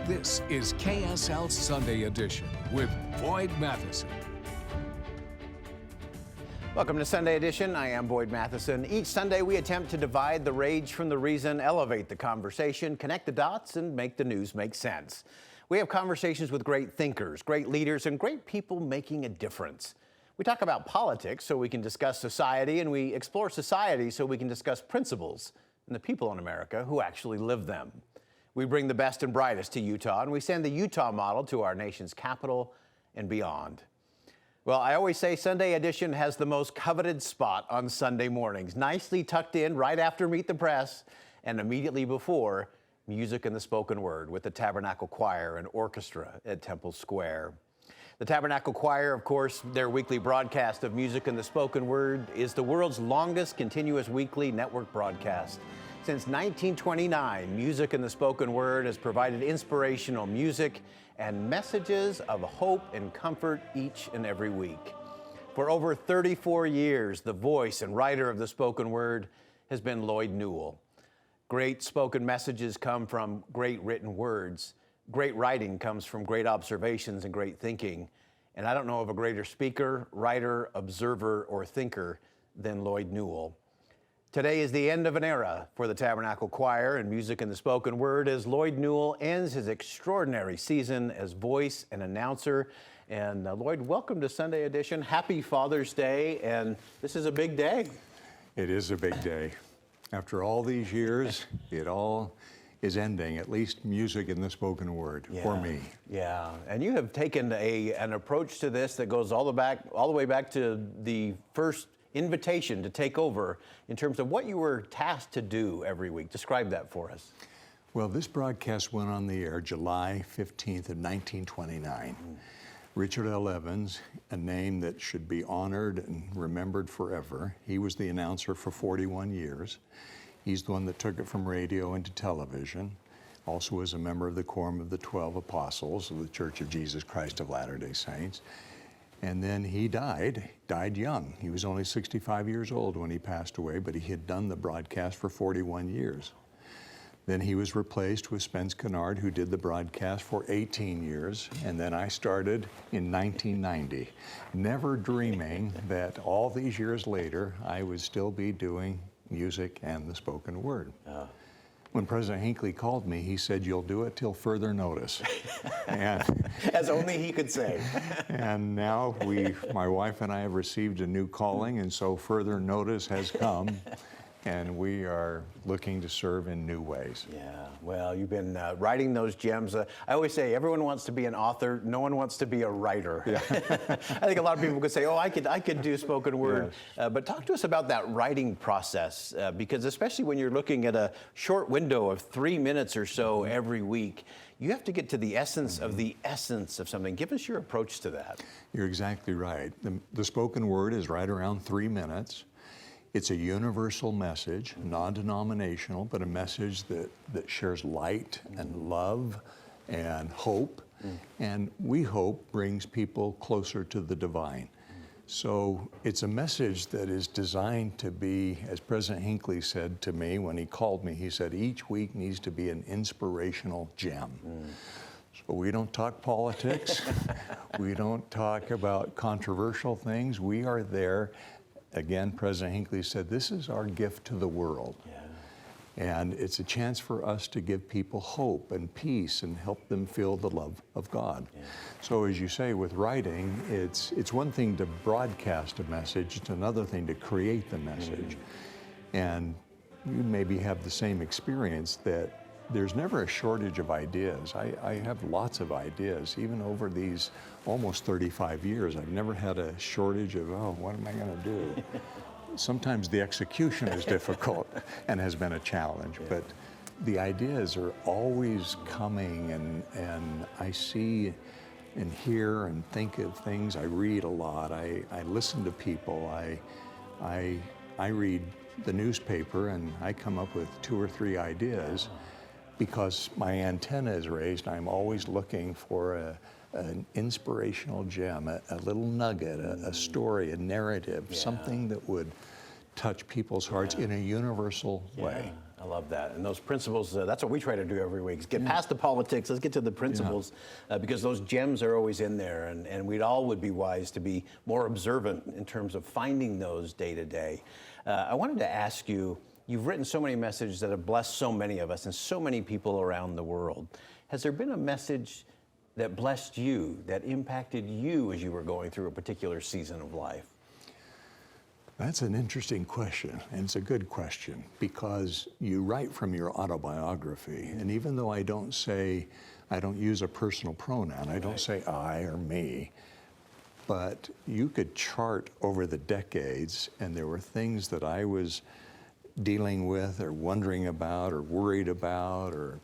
This is KSL Sunday Edition with Boyd Matheson. Welcome to Sunday Edition. I am Boyd Matheson. Each Sunday we attempt to divide the rage from the reason, elevate the conversation, connect the dots, and make the news make sense. We have conversations with great thinkers, great leaders, and great people making a difference. We talk about politics so we can discuss society, and we explore society so we can discuss principles and the people in America who actually live them. We bring the best and brightest to Utah, and we send the Utah model to our nation's capital and beyond. Well, I always say Sunday Edition has the most coveted spot on Sunday mornings, nicely tucked in right after Meet the Press and immediately before Music and the Spoken Word with the Tabernacle Choir and Orchestra at Temple Square. The Tabernacle Choir, of course, their weekly broadcast of Music and the Spoken Word is the world's longest continuous weekly network broadcast. Since 1929, Music and the Spoken Word has provided inspirational music and messages of hope and comfort each and every week. For over 34 years, the voice and writer of the spoken word has been Lloyd Newell. Great spoken messages come from great written words. Great writing comes from great observations and great thinking. And I don't know of a greater speaker, writer, observer, or thinker than Lloyd Newell. Today is the end of an era for the Tabernacle Choir and Music and the Spoken Word as Lloyd Newell ends his extraordinary season as voice and announcer. And Lloyd, welcome to Sunday Edition. Happy Father's Day, and this is a big day. It is a big day. After all these years, it all is ending, at least Music and the Spoken Word, for me. Yeah, and you have taken an approach to this that goes all the way back to the first invitation to take over in terms of what you were tasked to do every week. Describe that for us. Well, this broadcast went on the air July 15th of 1929. Richard L. Evans, a name that should be honored and remembered forever. He was the announcer for 41 years. He's the one that took it from radio into television. Also was a member of the Quorum of the 12 Apostles of the Church of Jesus Christ of Latter-day Saints. And then he died young. He was only 65 years old when he passed away, but he had done the broadcast for 41 years. Then he was replaced with Spence Kennard, who did the broadcast for 18 years. And then I started in 1990, never dreaming that all these years later, I would still be doing music and the spoken word. When President Hinckley called me, he said, "You'll do it till further notice." And as only he could say. And now my wife and I have received a new calling, and so further notice has come, and we are looking to serve in new ways. Yeah, well, you've been writing those gems. I always say everyone wants to be an author. No one wants to be a writer. Yeah. I think a lot of people could say, oh, I could do spoken word. Yes. But talk to us about that writing process, because especially when you're looking at a short window of 3 minutes or so every week, you have to get to the essence of the essence of something. Give us your approach to that. You're exactly right. The spoken word is right around 3 minutes. It's a universal message, non-denominational, but a message that shares light and love and hope. And we hope brings people closer to the divine. So it's a message that is designed to be, as President Hinckley said to me when he called me, he said, each week needs to be an inspirational gem. So we don't talk politics. We don't talk about controversial things. We are there. Again, President Hinckley said, this is our gift to the world. Yeah. And it's a chance for us to give people hope and peace and help them feel the love of God. Yeah. So as you say, with writing, it's one thing to broadcast a message, it's another thing to create the message. And you maybe have the same experience that there's never a shortage of ideas. I have lots of ideas. Even over these almost 35 years, I've never had a shortage of, oh, what am I going to do? Sometimes the execution is difficult and has been a challenge, but the ideas are always coming, and I see and hear and think of things. I read a lot. I listen to people. I read the newspaper, and I come up with 2 or 3 ideas. Because my antenna is raised, I'm always looking for an inspirational gem, a little nugget, a story, a narrative, something that would touch people's hearts in a universal way. I love that. And those principles, that's what we try to do every week, is get past the politics, let's get to the principles, because those gems are always in there, and we all would be wise to be more observant in terms of finding those day to day. I wanted to ask you, you've written so many messages that have blessed so many of us and so many people around the world. Has there been a message that blessed you, that impacted you as you were going through a particular season of life? That's an interesting question, and it's a good question, because you write from your autobiography, and even though I don't use a personal pronoun, I don't say I or me, but you could chart over the decades, and there were things that I was dealing with or wondering about or worried about or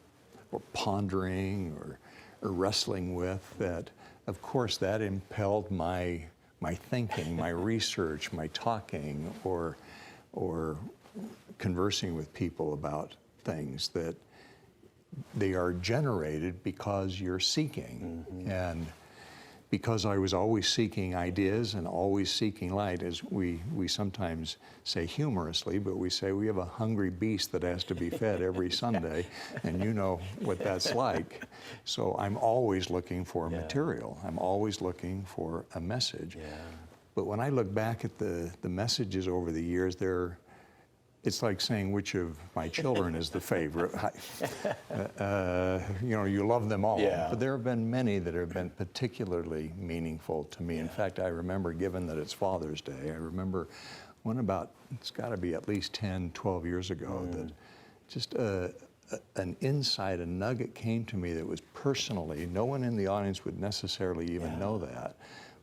pondering or wrestling with, that of course that impelled my thinking, my research, my talking, or conversing with people about things, that they are generated because you're seeking. And because I was always seeking ideas and always seeking light, as we sometimes say humorously, but we say we have a hungry beast that has to be fed every Sunday, and you know what that's like. So I'm always looking for material. I'm always looking for a message. But when I look back at the messages over the years, it's like saying which of my children is the favorite. You know, you love them all, but there have been many that have been particularly meaningful to me. In fact, I remember, given that it's Father's Day, I remember one about, it's got to be at least 10, 12 years ago, that just an insight, a nugget came to me that was personally, no one in the audience would necessarily even know that.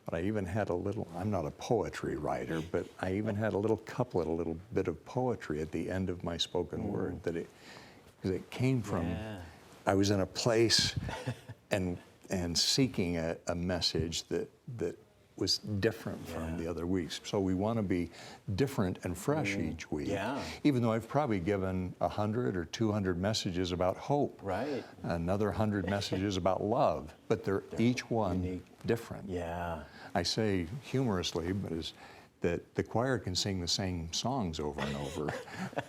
But I even had a little, I'm not a poetry writer, but I even had a little couplet, a little bit of poetry at the end of my spoken word, that it came from, I was in a place and seeking a message that was different from the other weeks. So we want to be different and fresh each week. Even though I've probably given 100 or 200 messages about hope. Another 100 messages about love, but they're each one unique, different. I say humorously, but that the choir can sing the same songs over and over,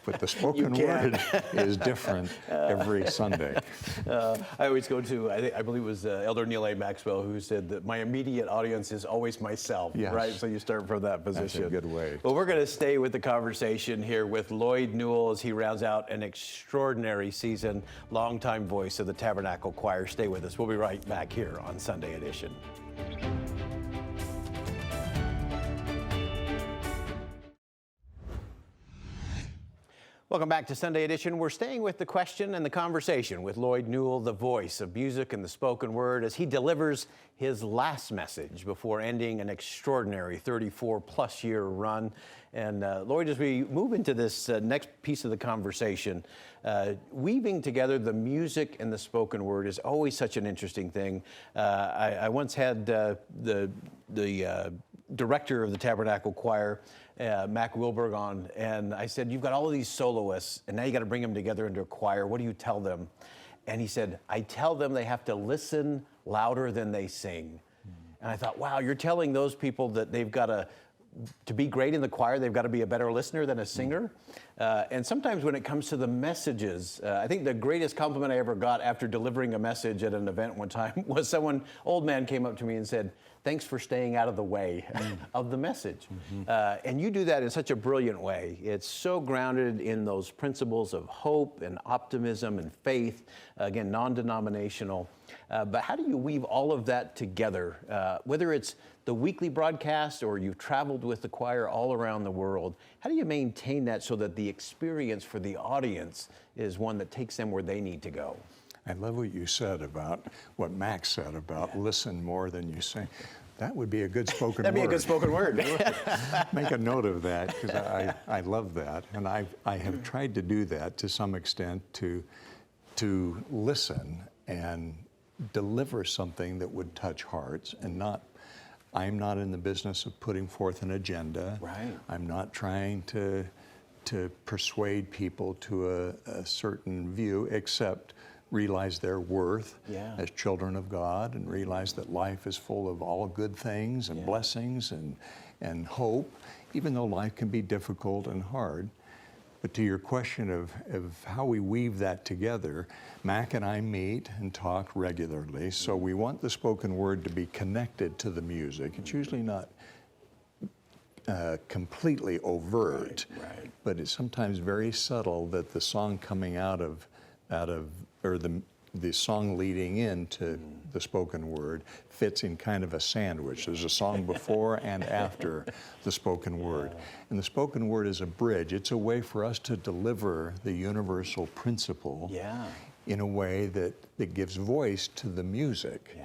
but the spoken word is different every Sunday. I always go to, I believe it was Elder Neil A. Maxwell who said that my immediate audience is always myself, right? So you start from that position. That's a good way. Well, we're going to stay with the conversation here with Lloyd Newell as he rounds out an extraordinary season, longtime voice of the Tabernacle Choir. Stay with us. We'll be right back here on Sunday Edition. Welcome back to Sunday Edition. We're staying with the question and the conversation with Lloyd Newell, the voice of music and the spoken word, as he delivers his last message before ending an extraordinary 34-plus year run. And Lloyd, as we move into this next piece of the conversation, weaving together the music and the spoken word is always such an interesting thing. I once had the director of the Tabernacle Choir, Mac Wilberg, on, and I said, you've got all of these soloists, and now you got to bring them together into a choir. What do you tell them? And he said, I tell them they have to listen louder than they sing. And I thought, wow, you're telling those people that they've got to be great in the choir, they've got to be a better listener than a singer. And sometimes when it comes to the messages, I think the greatest compliment I ever got after delivering a message at an event one time was old man came up to me and said, thanks for staying out of the way of the message. And you do that in such a brilliant way. It's so grounded in those principles of hope and optimism and faith, again, non-denominational. But how do you weave all of that together, whether it's the weekly broadcast or you've traveled with the choir all around the world? How do you maintain that so that the experience for the audience is one that takes them where they need to go? I love what you said about what Max said about listen more than you sing. That would be a good spoken word. That'd be a good spoken word. Make a note of that, because I love that. And I have tried to do that to some extent, to listen and deliver something that would touch hearts, and I'm not in the business of putting forth an agenda. I'm not trying to persuade people to a certain view, except realize their worth as children of God, and realize that life is full of all good things and blessings and hope, even though life can be difficult and hard. But to your question of how we weave that together, Mac and I meet and talk regularly, so we want the spoken word to be connected to the music. It's usually not completely overt, but it's sometimes very subtle that the song coming out of or the song leading into the spoken word fits in kind of a sandwich. There's a song before and after the spoken word. And the spoken word is a bridge. It's a way for us to deliver the universal principle in a way that gives voice to the music.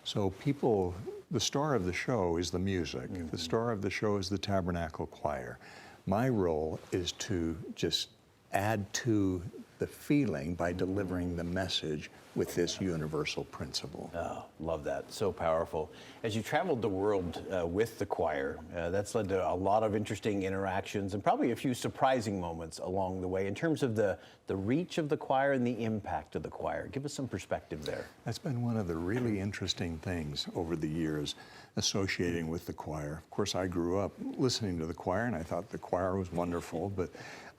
So people, the star of the show is the music. The star of the show is the Tabernacle Choir. My role is to just add to the feeling by delivering the message with this universal principle. Oh, love that. So powerful. As you traveled the world with the choir, that's led to a lot of interesting interactions and probably a few surprising moments along the way in terms of the reach of the choir and the impact of the choir. Give us some perspective there. That's been one of the really interesting things over the years associating with the choir. Of course, I grew up listening to the choir and I thought the choir was wonderful, but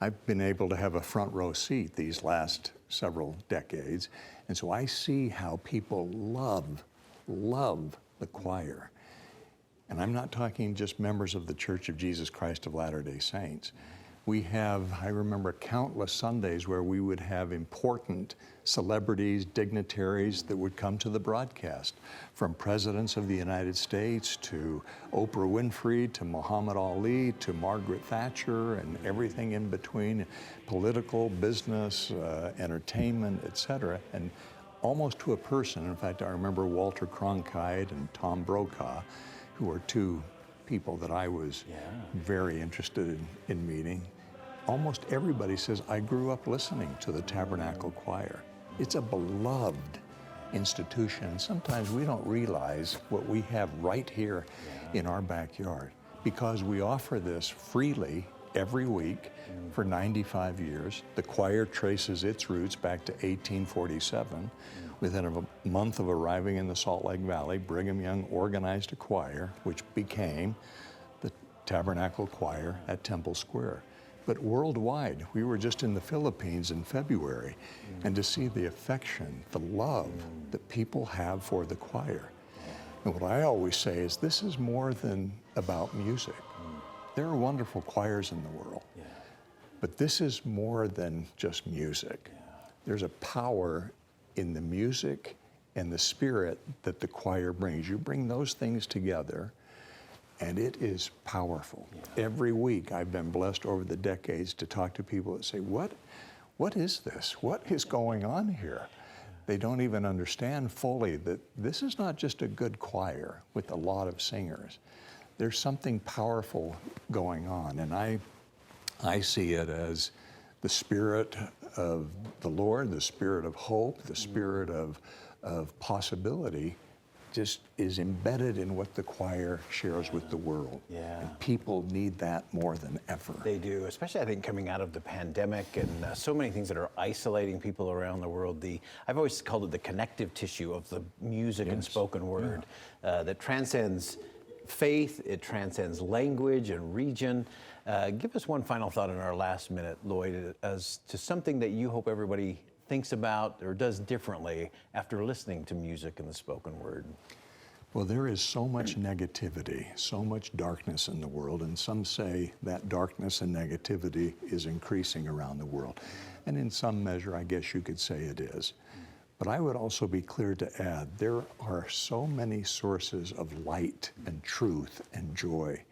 I've been able to have a front row seat these last several decades. And so I see how people love the choir. And I'm not talking just members of the Church of Jesus Christ of Latter-day Saints. We have, I remember countless Sundays where we would have important celebrities, dignitaries that would come to the broadcast, from presidents of the United States to Oprah Winfrey to Muhammad Ali to Margaret Thatcher and everything in between, political, business, entertainment, etc. And almost to a person. In fact, I remember Walter Cronkite and Tom Brokaw, who are two people that I was very interested in meeting. Almost everybody says, I grew up listening to the Tabernacle Choir. It's a beloved institution. Sometimes we don't realize what we have right here in our backyard because we offer this freely every week for 95 years. The choir traces its roots back to 1847. Within a month of arriving in the Salt Lake Valley, Brigham Young organized a choir, which became the Tabernacle Choir at Temple Square. But worldwide, we were just in the Philippines in February, and to see the affection, the love that people have for the choir. And what I always say is this is more than about music. There are wonderful choirs in the world, but this is more than just music. There's a power in the music and the spirit that the choir brings. You bring those things together, and it is powerful. Every week I've been blessed over the decades to talk to people that say, what is this? What is going on here? They don't even understand fully that this is not just a good choir with a lot of singers. There's something powerful going on, and I see it as the Spirit of the Lord, the Spirit of hope, the Spirit of possibility just is embedded in what the choir shares with the world. And people need that more than ever. They do, especially I think coming out of the pandemic and so many things that are isolating people around the world. I've always called it the connective tissue of the music and spoken word that transcends faith, it transcends language and region. Give us one final thought in our last minute, Lloyd, as to something that you hope everybody thinks about or does differently after listening to music and the spoken word. Well, there is so much negativity, so much darkness in the world, and some say that darkness and negativity is increasing around the world. And in some measure, I guess you could say it is. But I would also be clear to add, there are so many sources of light and truth and joy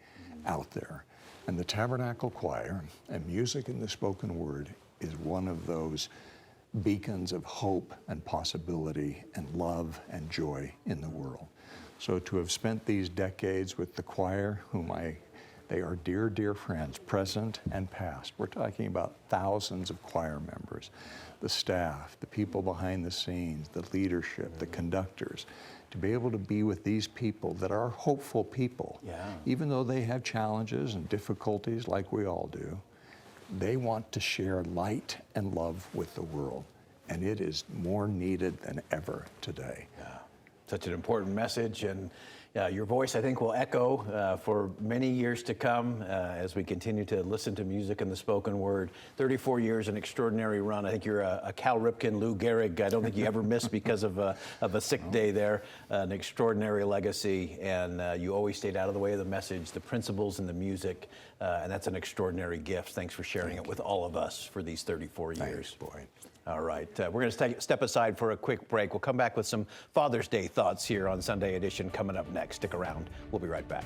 out there. And the Tabernacle Choir and music in the spoken word is one of those beacons of hope and possibility and love and joy in the world. So to have spent these decades with the choir, they are dear, dear friends, present and past. We're talking about thousands of choir members, the staff, the people behind the scenes, the leadership, the conductors. To be able to be with these people that are hopeful people, even though they have challenges and difficulties like we all do, they want to share light and love with the world. And it is more needed than ever today. Such an important message, and your voice, I think, will echo for many years to come as we continue to listen to music and the spoken word. 34 years, an extraordinary run. I think you're a Cal Ripken, Lou Gehrig. I don't think you ever missed because of a sick day there. An extraordinary legacy, and you always stayed out of the way of the message, the principles, and the music, and that's an extraordinary gift. Thanks for sharing it with all of us for these 34 years. Thanks, Boyd. All right, we're going to step aside for a quick break. We'll come back with some Father's Day thoughts here on Sunday Edition coming up next. Stick around. We'll be right back.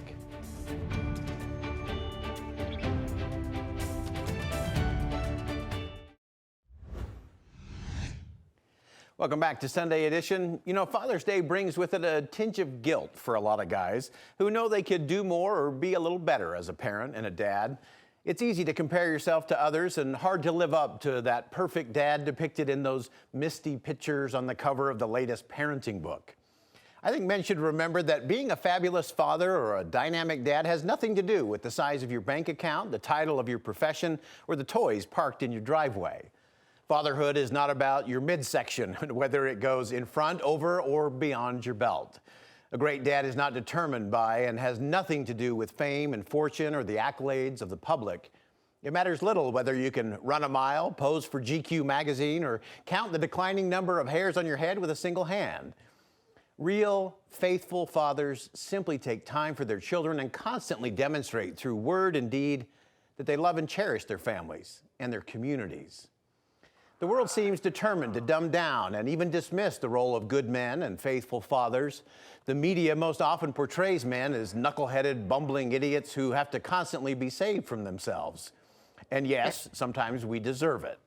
Welcome back to Sunday Edition. You know, Father's Day brings with it a tinge of guilt for a lot of guys who know they could do more or be a little better as a parent and a dad. It's easy to compare yourself to others and hard to live up to that perfect dad depicted in those misty pictures on the cover of the latest parenting book. I think men should remember that being a fabulous father or a dynamic dad has nothing to do with the size of your bank account, the title of your profession, or the toys parked in your driveway. Fatherhood is not about your midsection, whether it goes in front, over, or beyond your belt. A great dad is not determined by and has nothing to do with fame and fortune or the accolades of the public. It matters little whether you can run a mile, pose for GQ magazine, or count the declining number of hairs on your head with a single hand. Real, faithful fathers simply take time for their children and constantly demonstrate through word and deed that they love and cherish their families and their communities. The world seems determined to dumb down and even dismiss the role of good men and faithful fathers. The media most often portrays men as knuckle-headed, bumbling idiots who have to constantly be saved from themselves. And yes, sometimes we deserve it.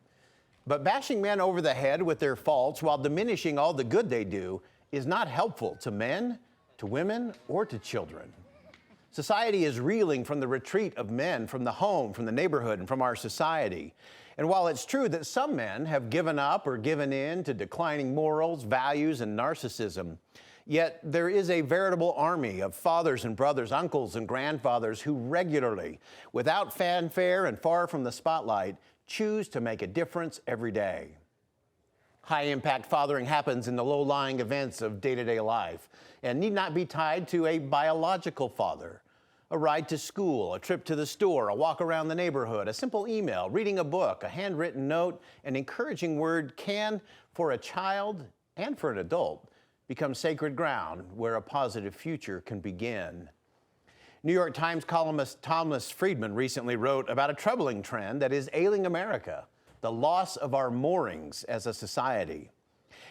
But bashing men over the head with their faults while diminishing all the good they do is not helpful to men, to women, or to children. Society is reeling from the retreat of men from the home, from the neighborhood, and from our society. And while it's true that some men have given up or given in to declining morals, values, and narcissism, yet there is a veritable army of fathers and brothers, uncles and grandfathers who regularly, without fanfare and far from the spotlight, choose to make a difference every day. High-impact fathering happens in the low-lying events of day-to-day life and need not be tied to a biological father. A ride to school, a trip to the store, a walk around the neighborhood, a simple email, reading a book, a handwritten note, an encouraging word can, for a child and for an adult, become sacred ground where a positive future can begin. New York Times columnist Thomas Friedman recently wrote about a troubling trend that is ailing America, the loss of our moorings as a society.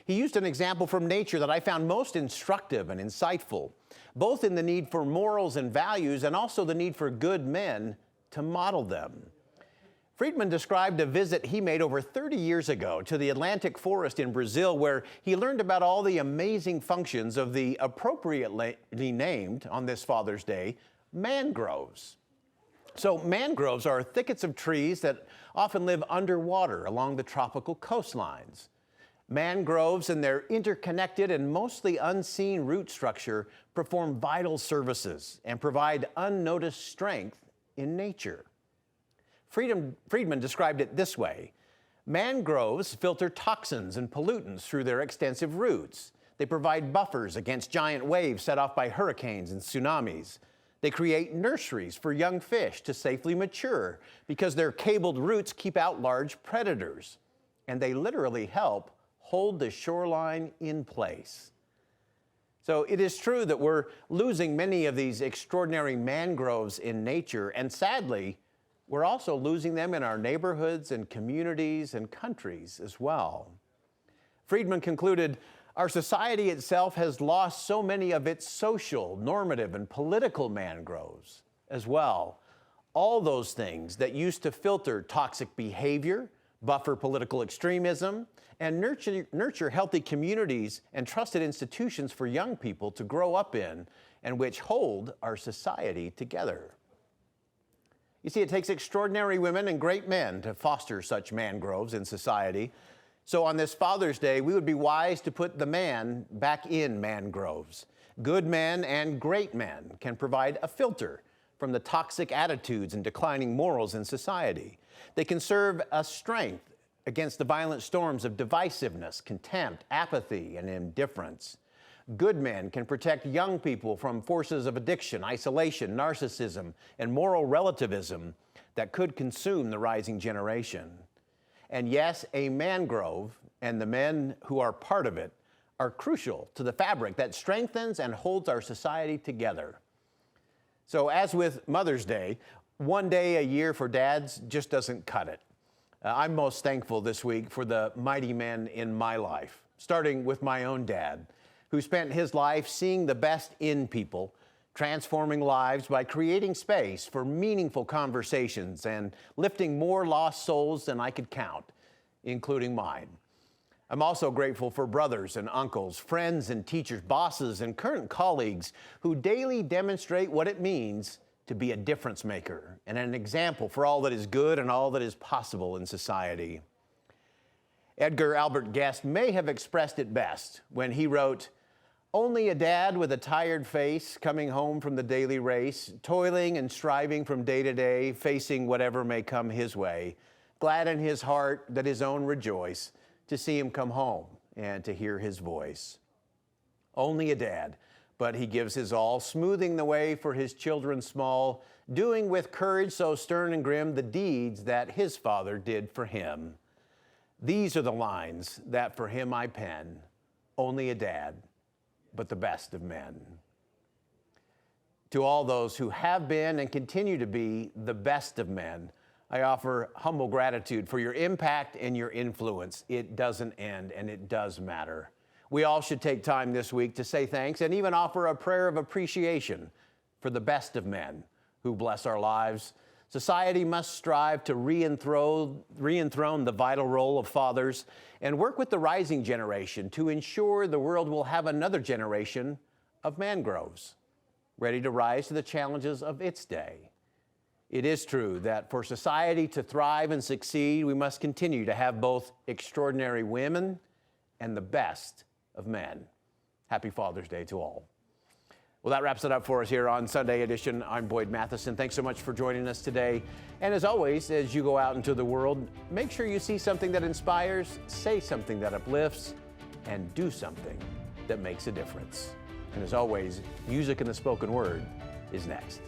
He used an example from nature that I found most instructive and insightful, both in the need for morals and values and also the need for good men to model them. Friedman described a visit he made over 30 years ago to the Atlantic forest in Brazil, where he learned about all the amazing functions of the appropriately named, on this Father's Day, mangroves. So mangroves are thickets of trees that often live underwater along the tropical coastlines. Mangroves and their interconnected and mostly unseen root structure perform vital services and provide unnoticed strength in nature. Friedman described it this way: mangroves filter toxins and pollutants through their extensive roots. They provide buffers against giant waves set off by hurricanes and tsunamis. They create nurseries for young fish to safely mature because their cabled roots keep out large predators. And they literally help hold the shoreline in place. So it is true that we're losing many of these extraordinary mangroves in nature, and sadly, we're also losing them in our neighborhoods and communities and countries as well. Friedman concluded, our society itself has lost so many of its social, normative, and political mangroves as well. All those things that used to filter toxic behavior, buffer political extremism, and nurture healthy communities and trusted institutions for young people to grow up in, and which hold our society together. You see, it takes extraordinary women and great men to foster such mangroves in society. So on this Father's Day, we would be wise to put the man back in mangroves. Good men and great men can provide a filter from the toxic attitudes and declining morals in society. They can serve as strength against the violent storms of divisiveness, contempt, apathy, and indifference. Good men can protect young people from forces of addiction, isolation, narcissism, and moral relativism that could consume the rising generation. And yes, a mangrove and the men who are part of it are crucial to the fabric that strengthens and holds our society together. So as with Mother's Day, one day a year for dads just doesn't cut it. I'm most thankful this week for the mighty men in my life, starting with my own dad, who spent his life seeing the best in people, transforming lives by creating space for meaningful conversations and lifting more lost souls than I could count, including mine. I'm also grateful for brothers and uncles, friends and teachers, bosses and current colleagues who daily demonstrate what it means to be a difference maker and an example for all that is good and all that is possible in society. Edgar Albert Guest may have expressed it best when he wrote, "Only a dad with a tired face coming home from the daily race, toiling and striving from day to day, facing whatever may come his way, glad in his heart that his own rejoice to see him come home and to hear his voice." Only a dad, but he gives his all, smoothing the way for his children small, doing with courage so stern and grim the deeds that his father did for him. These are the lines that for him I pen, only a dad, but the best of men. To all those who have been and continue to be the best of men, I offer humble gratitude for your impact and your influence. It doesn't end, and it does matter. We all should take time this week to say thanks and even offer a prayer of appreciation for the best of men who bless our lives. Society must strive to re-enthrone the vital role of fathers and work with the rising generation to ensure the world will have another generation of mangroves, ready to rise to the challenges of its day. It is true that for society to thrive and succeed, we must continue to have both extraordinary women and the best of men. Happy Father's Day to all. Well, that wraps it up for us here on Sunday Edition. I'm Boyd Matheson. Thanks so much for joining us today. And as always, as you go out into the world, make sure you see something that inspires, say something that uplifts, and do something that makes a difference. And as always, music and the spoken word is next.